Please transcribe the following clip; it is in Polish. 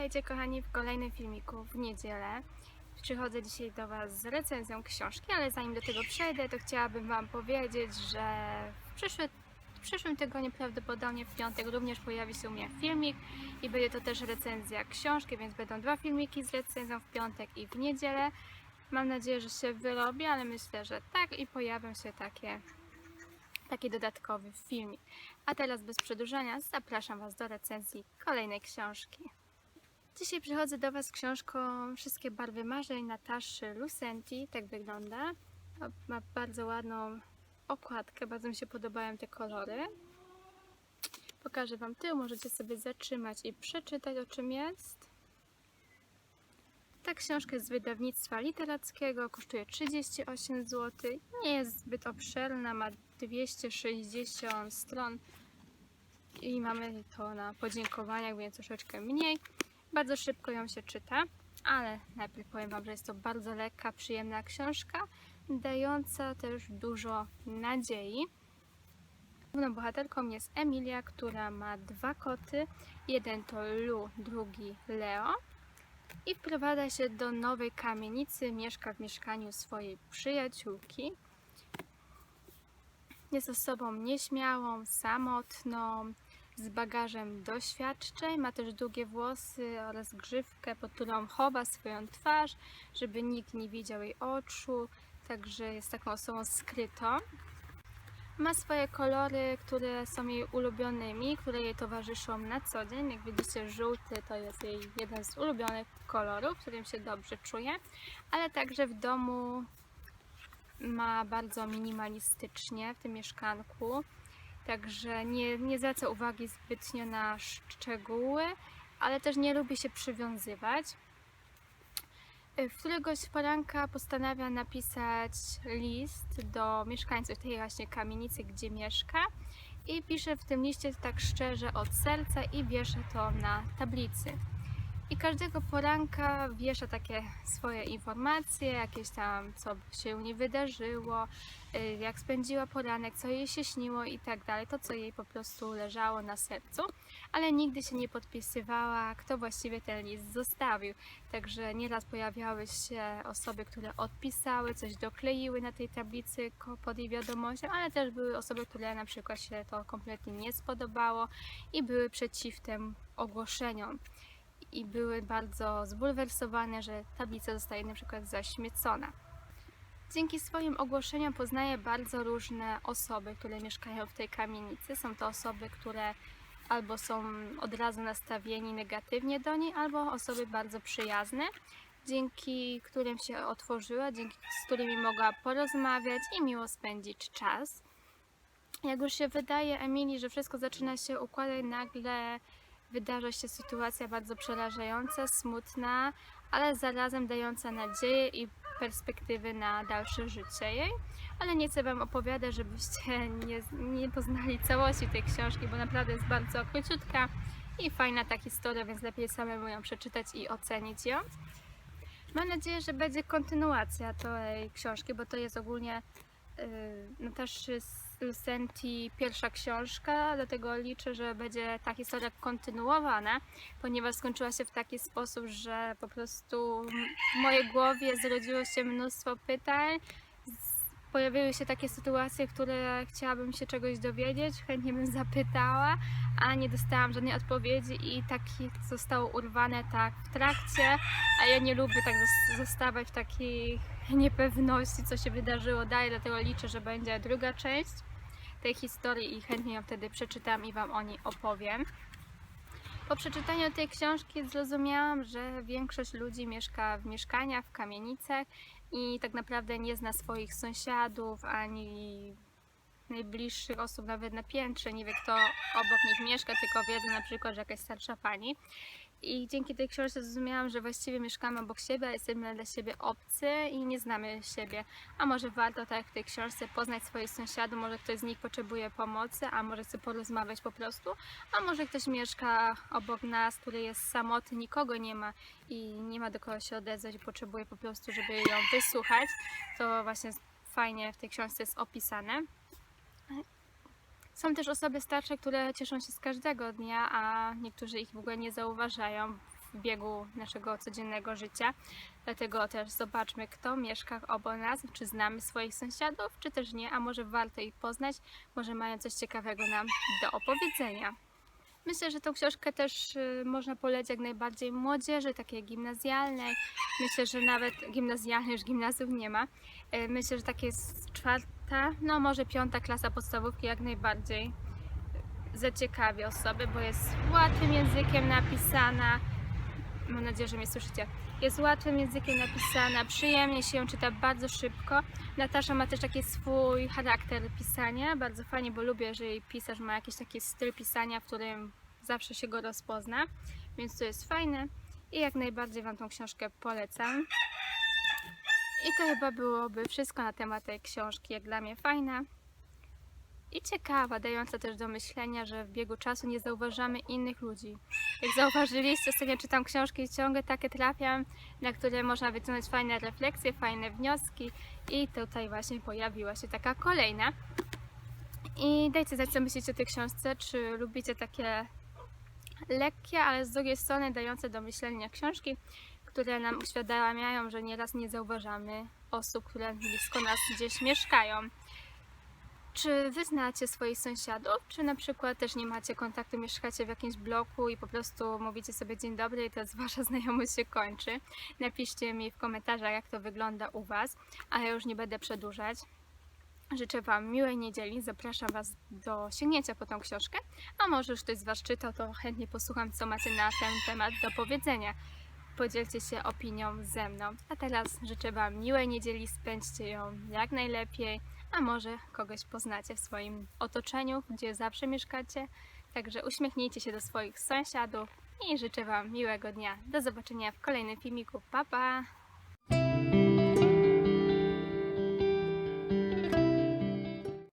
Witajcie kochani w kolejnym filmiku w niedzielę. Przychodzę dzisiaj do Was z recenzją książki, ale zanim do tego przejdę, to chciałabym Wam powiedzieć, że w przyszłym tygodniu, prawdopodobnie w piątek, również pojawi się u mnie filmik i będzie to też recenzja książki, więc będą dwa filmiki z recenzją w piątek i w niedzielę. Mam nadzieję, że się wyrobię, ale myślę, że tak i pojawią się taki dodatkowy filmik. A teraz bez przedłużania zapraszam Was do recenzji kolejnej książki. Dzisiaj przychodzę do Was z książką Wszystkie barwy marzeń Nataszy Lucenti. Tak wygląda. Ma bardzo ładną okładkę, bardzo mi się podobają te kolory. Pokażę Wam tył, możecie sobie zatrzymać i przeczytać, o czym jest. Ta książka jest z wydawnictwa literackiego, kosztuje 38 zł. Nie jest zbyt obszerna, ma 260 stron i mamy to na podziękowaniach, więc troszeczkę mniej. Bardzo szybko ją się czyta, ale najpierw powiem Wam, że jest to bardzo lekka, przyjemna książka, dająca też dużo nadziei. Główną bohaterką jest Emilia, która ma dwa koty. Jeden to Lu, drugi Leo. I wprowadza się do nowej kamienicy, mieszka w mieszkaniu swojej przyjaciółki. Jest osobą nieśmiałą, samotną, z bagażem doświadczeń, ma też długie włosy oraz grzywkę, pod którą chowa swoją twarz, żeby nikt nie widział jej oczu, także jest taką osobą skrytą. Ma swoje kolory, które są jej ulubionymi, które jej towarzyszą na co dzień. Jak widzicie, żółty to jest jej jeden z ulubionych kolorów, w którym się dobrze czuje, ale także w domu ma bardzo minimalistycznie w tym mieszkanku. Także nie zwraca uwagi zbytnio na szczegóły, ale też nie lubi się przywiązywać. Któregoś poranka postanawia napisać list do mieszkańców tej właśnie kamienicy, gdzie mieszka, i pisze w tym liście tak szczerze od serca i wiesza to na tablicy. I każdego poranka wiesza takie swoje informacje, jakieś tam, co się u niej wydarzyło, jak spędziła poranek, co jej się śniło i tak dalej, to co jej po prostu leżało na sercu, ale nigdy się nie podpisywała, kto właściwie ten list zostawił. Także nieraz pojawiały się osoby, które odpisały, coś dokleiły na tej tablicy pod jej wiadomością, ale też były osoby, które na przykład się to kompletnie nie spodobało i były przeciw tym ogłoszeniom. I były bardzo zbulwersowane, że tablica zostaje na przykład zaśmiecona. Dzięki swoim ogłoszeniom poznaje bardzo różne osoby, które mieszkają w tej kamienicy. Są to osoby, które albo są od razu nastawieni negatywnie do niej, albo osoby bardzo przyjazne, dzięki którym się otworzyła, z którymi mogła porozmawiać i miło spędzić czas. Jak już się wydaje Emilii, że wszystko zaczyna się układać, nagle wydarza się sytuacja bardzo przerażająca, smutna, ale zarazem dająca nadzieję i perspektywy na dalsze życie jej. Ale nie chcę Wam opowiadać, żebyście nie poznali całości tej książki, bo naprawdę jest bardzo króciutka i fajna ta historia, więc lepiej samemu ją przeczytać i ocenić ją. Mam nadzieję, że będzie kontynuacja tej książki, bo to jest ogólnie Nataszy Lucenti pierwsza książka, dlatego liczę, że będzie ta historia kontynuowana, ponieważ skończyła się w taki sposób, że po prostu w mojej głowie zrodziło się mnóstwo pytań, pojawiły się takie sytuacje, w które chciałabym się czegoś dowiedzieć, chętnie bym zapytała, a nie dostałam żadnej odpowiedzi i takie zostało urwane tak w trakcie, a ja nie lubię tak zostawać w takiej niepewności, co się wydarzyło dalej, dlatego liczę, że będzie druga część tej historii i chętnie ją wtedy przeczytam i Wam o niej opowiem. Po przeczytaniu tej książki zrozumiałam, że większość ludzi mieszka w mieszkaniach, w kamienicach i tak naprawdę nie zna swoich sąsiadów ani najbliższych osób nawet na piętrze, nie wie kto obok nich mieszka, tylko wiedzą na przykład, że jakaś starsza pani. I dzięki tej książce zrozumiałam, że właściwie mieszkamy obok siebie, a jesteśmy dla siebie obcy i nie znamy siebie. A może warto, tak jak w tej książce, poznać swoich sąsiadów, może ktoś z nich potrzebuje pomocy, a może chce porozmawiać po prostu, a może ktoś mieszka obok nas, który jest samotny, nikogo nie ma i nie ma do kogo się odezwać i potrzebuje po prostu, żeby ją wysłuchać. To właśnie fajnie w tej książce jest opisane. Są też osoby starsze, które cieszą się z każdego dnia, a niektórzy ich w ogóle nie zauważają w biegu naszego codziennego życia. Dlatego też zobaczmy, kto mieszka obok nas, czy znamy swoich sąsiadów, czy też nie, a może warto ich poznać, może mają coś ciekawego nam do opowiedzenia. Myślę, że tą książkę też można polecić jak najbardziej młodzieży, takiej gimnazjalnej. Myślę, że nawet gimnazjalnej, już gimnazjum nie ma. Myślę, że takie jest 4., no może 5. klasa podstawówki jak najbardziej zaciekawi osoby, bo jest łatwym językiem napisana. Mam nadzieję, że mnie słyszycie. Jest łatwym językiem napisana, przyjemnie się ją czyta, bardzo szybko. Natasza ma też taki swój charakter pisania, bardzo fajnie, bo lubię, jeżeli pisarz ma jakiś taki styl pisania, w którym zawsze się go rozpozna, więc to jest fajne i jak najbardziej Wam tą książkę polecam. I to chyba byłoby wszystko na temat tej książki, jak dla mnie fajna i ciekawa, dająca też do myślenia, że w biegu czasu nie zauważamy innych ludzi. Jak zauważyliście, ostatnio czytam książki i ciągle takie trafiam, na które można wyciągnąć fajne refleksje, fajne wnioski i tutaj właśnie pojawiła się taka kolejna. I dajcie znać, co myślicie o tej książce, czy lubicie takie lekkie, ale z drugiej strony dające do myślenia książki, które nam uświadamiają, że nieraz nie zauważamy osób, które blisko nas gdzieś mieszkają. Czy wy znacie swoich sąsiadów, czy na przykład też nie macie kontaktu, mieszkacie w jakimś bloku i po prostu mówicie sobie dzień dobry i to wasza znajomość się kończy? Napiszcie mi w komentarzach, jak to wygląda u was, a ja już nie będę przedłużać. Życzę Wam miłej niedzieli, zapraszam Was do sięgnięcia po tą książkę, a może już ktoś z Was czytał, to chętnie posłucham, co macie na ten temat do powiedzenia. Podzielcie się opinią ze mną. A teraz życzę Wam miłej niedzieli, spędźcie ją jak najlepiej, a może kogoś poznacie w swoim otoczeniu, gdzie zawsze mieszkacie. Także uśmiechnijcie się do swoich sąsiadów i życzę Wam miłego dnia. Do zobaczenia w kolejnym filmiku. Pa, pa!